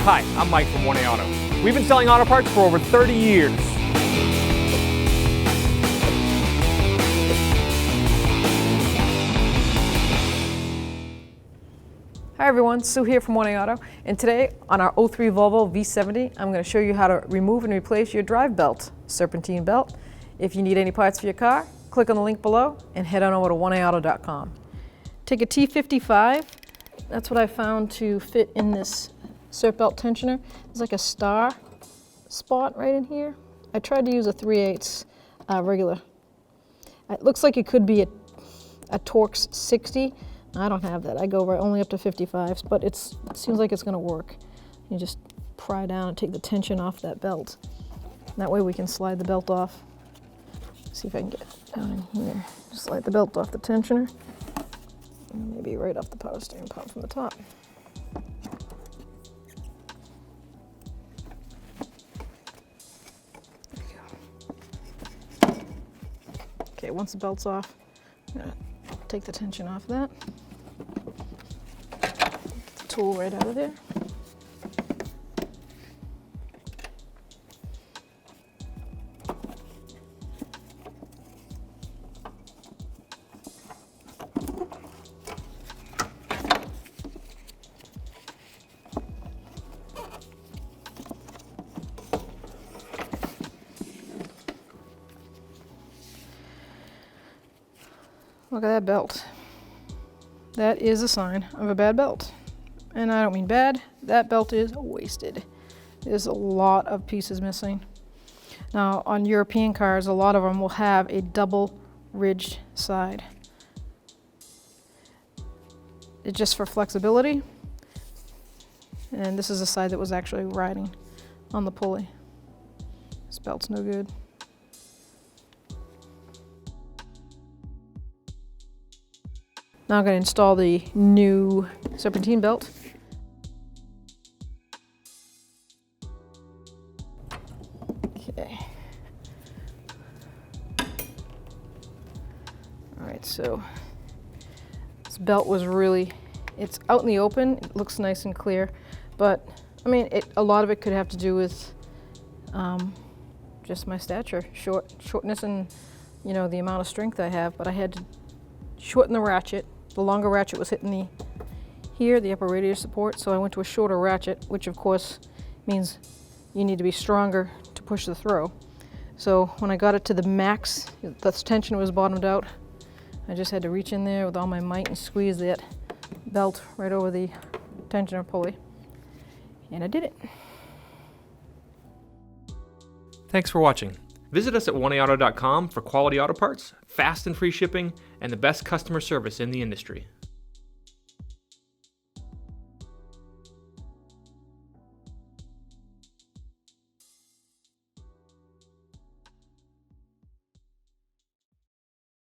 Hi, I'm Mike from 1A Auto. We've been selling auto parts for over 30 years. Hi everyone, Sue here from 1A Auto, and today on our 03 Volvo V70 I'm going to show you how to remove and replace your drive belt, Serpentine belt. If you need any parts for your car, click on the link below and head on over to 1AAuto.com. Take a T55, that's what I found to fit in this Serp belt tensioner. There's like a star spot right in here. I tried to use a 3/8 regular. It looks like it could be a Torx 60. I don't have that. I go only up to 55s, but it seems like it's going to work. You just pry down and take the tension off that belt. That way we can slide the belt off. See if I can get down in here. Slide the belt off the tensioner. Maybe right off the power steering pump from the top. There you go. Okay, once the belt's off, I'm going to take the tension off that. Get the tool right out of there. Look at that belt. That is a sign of a bad belt. And I don't mean bad, that belt is wasted. There's a lot of pieces missing. Now on European cars, a lot of them will have a double ridged side. It's just for flexibility. And this is the side that was actually riding on the pulley. This belt's no good. Now I'm going to install the new Serpentine belt. Okay. Alright, so this belt was it's out in the open, it looks nice and clear, but I mean, a lot of it could have to do with just my stature, shortness and, you know, the amount of strength I have, but I had to shorten the ratchet. The longer ratchet was hitting the upper radiator support, so I went to a shorter ratchet, which of course means you need to be stronger to push the throw. So when I got it to the max, the tension was bottomed out. I just had to reach in there with all my might and squeeze that belt right over the tensioner pulley, and I did it. Thanks for watching. Visit us at 1AAuto.com for quality auto parts, fast and free shipping, and the best customer service in the industry.